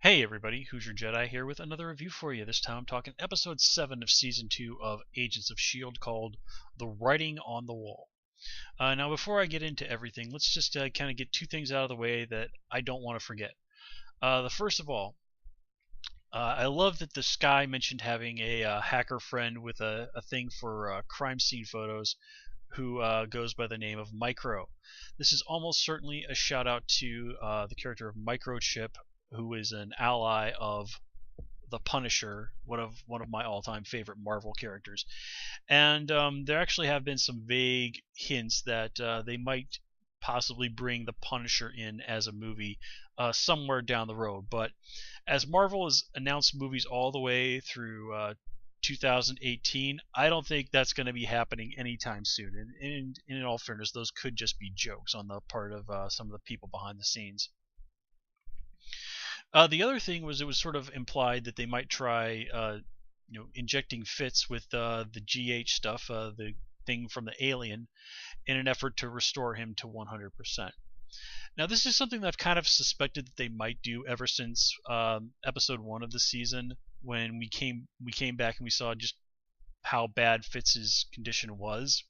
Hey everybody, Who's Your Jedi here with another review for you. This time I'm talking episode 7 of season 2 of Agents of S.H.I.E.L.D. called The Writing on the Wall. Now before I get into everything, let's just kind of get two things out of the way that I don't want to forget. The first of all, I love that the Sky mentioned having a hacker friend with a thing for crime scene photos who goes by the name of Micro. This is almost certainly a shout out to the character of Microchip, who is an ally of the Punisher, one of my all-time favorite Marvel characters. And there actually have been some vague hints that they might possibly bring the Punisher in as a movie somewhere down the road. But as Marvel has announced movies all the way through 2018, I don't think that's going to be happening anytime soon. And in all fairness, those could just be jokes on the part of some of the people behind the scenes. The other thing was it was sort of implied that they might try, injecting Fitz with the GH stuff, the thing from the alien, in an effort to restore him to 100%. Now, this is something that I've kind of suspected that they might do ever since episode 1 of the season, when we came back and we saw just how bad Fitz's condition was.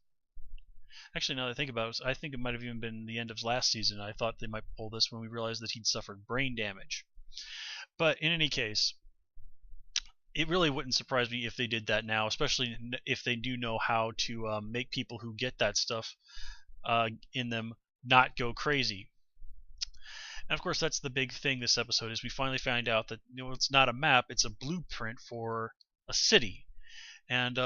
Actually, now that I think about it, I think it might have even been the end of last season. I thought they might pull this when we realized that he'd suffered brain damage. But in any case, it really wouldn't surprise me if they did that now, especially if they do know how to make people who get that stuff in them not go crazy. And of course, that's the big thing this episode is we finally find out that it's not a map, it's a blueprint for a city. And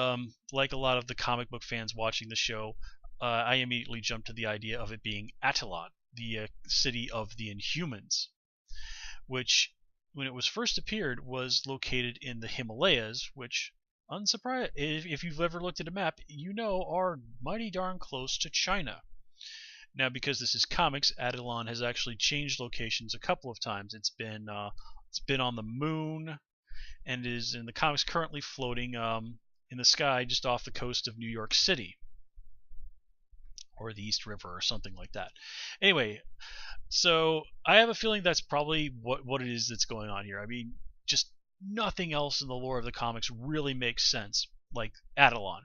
like a lot of the comic book fans watching the show, I immediately jumped to the idea of it being Attilan, the city of the Inhumans, which, when it was first appeared, was located in the Himalayas, which, unsurprised, if you've ever looked at a map, are mighty darn close to China. Now, because this is comics, Attilan has actually changed locations a couple of times. It's been on the moon, and is in the comics currently floating in the sky just off the coast of New York City, or the East River, or something like that. Anyway, so I have a feeling that's probably what it is that's going on here. I mean, just nothing else in the lore of the comics really makes sense like Attilan.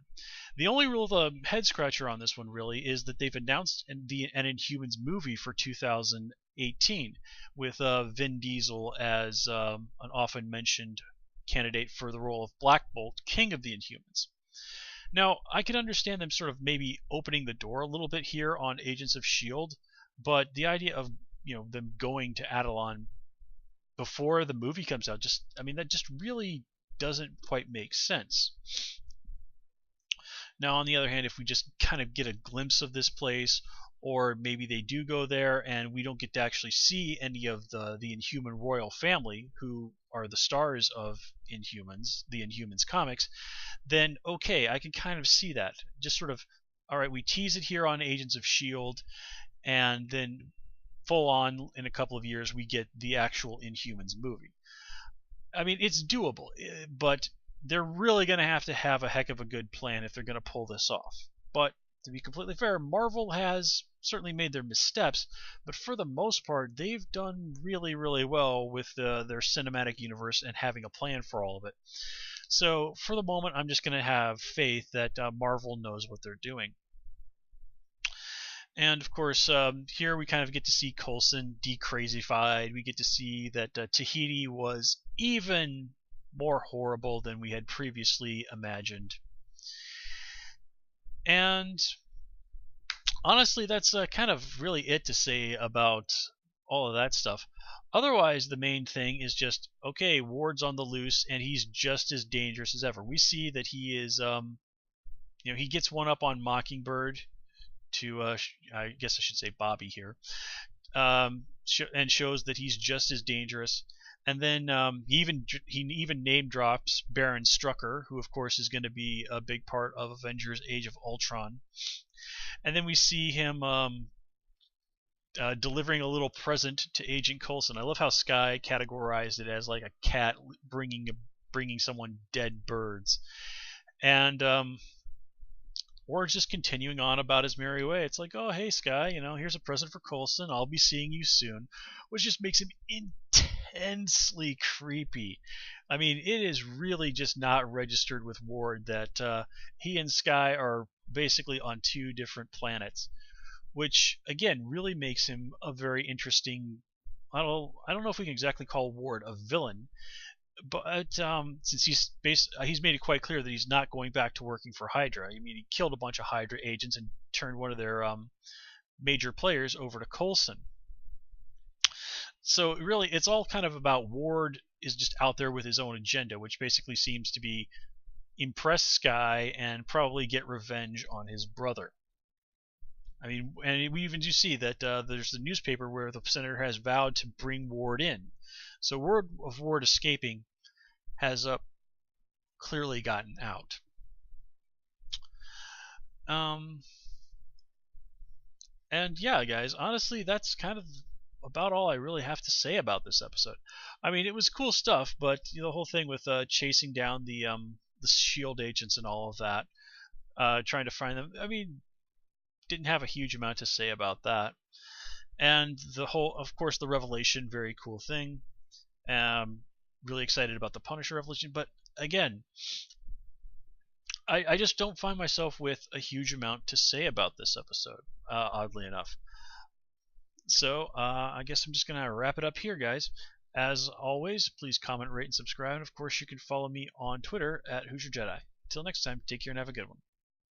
The only real head scratcher on this one really is that they've announced an Inhumans movie for 2018 with Vin Diesel as an often mentioned candidate for the role of Black Bolt, King of the Inhumans. Now, I can understand them sort of maybe opening the door a little bit here on Agents of S.H.I.E.L.D., but the idea of them going to Attilan before the movie comes out, that just really doesn't quite make sense. Now, on the other hand, if we just kind of get a glimpse of this place, or maybe they do go there and we don't get to actually see any of the Inhuman royal family, who are the stars of Inhumans, the Inhumans comics, then okay, I can kind of see that. Just sort of, all right, we tease it here on Agents of S.H.I.E.L.D., and then full on in a couple of years we get the actual Inhumans movie. I mean, it's doable, but they're really going to have a heck of a good plan if they're going to pull this off. But to be completely fair, Marvel has certainly made their missteps, but for the most part, they've done really, really well with their cinematic universe and having a plan for all of it. So for the moment, I'm just going to have faith that Marvel knows what they're doing. And of course, here we kind of get to see Coulson de-crazified. We get to see that Tahiti was even more horrible than we had previously imagined. And honestly, that's kind of really it to say about all of that stuff. Otherwise, the main thing is just, okay, Ward's on the loose, and he's just as dangerous as ever. We see that he is, he gets one up on Mockingbird to, I guess I should say Bobby here, and shows that he's just as dangerous. And then he even name drops Baron Strucker, who of course is going to be a big part of Avengers: Age of Ultron. And then we see him delivering a little present to Agent Coulson. I love how Sky categorized it as like a cat bringing someone dead birds. And Ward's just continuing on about his merry way. It's like, oh, hey, Sky, here's a present for Coulson. I'll be seeing you soon. Which just makes him intensely creepy. I mean, it is really just not registered with Ward that he and Skye are basically on two different planets, which again really makes him a very interesting. I don't know if we can exactly call Ward a villain, but since he's made it quite clear that he's not going back to working for Hydra. I mean, he killed a bunch of Hydra agents and turned one of their major players over to Coulson. So really, it's all kind of about Ward is just out there with his own agenda, which basically seems to be impress Skye and probably get revenge on his brother. I mean, and we even do see that there's the newspaper where the senator has vowed to bring Ward in. So word of Ward escaping has clearly gotten out. And yeah, guys, honestly, that's kind of about all I really have to say about this episode. I mean, it was cool stuff, but the whole thing with chasing down the S.H.I.E.L.D. agents and all of that, trying to find them. I mean, didn't have a huge amount to say about that. And the whole, of course, the Revelation, very cool thing. Really excited about the Punisher Revelation, but again, I just don't find myself with a huge amount to say about this episode, oddly enough. So I guess I'm just going to wrap it up here, guys. As always, please comment, rate, and subscribe. And of course, you can follow me on Twitter at Hoosier Jedi. Till next time, take care and have a good one.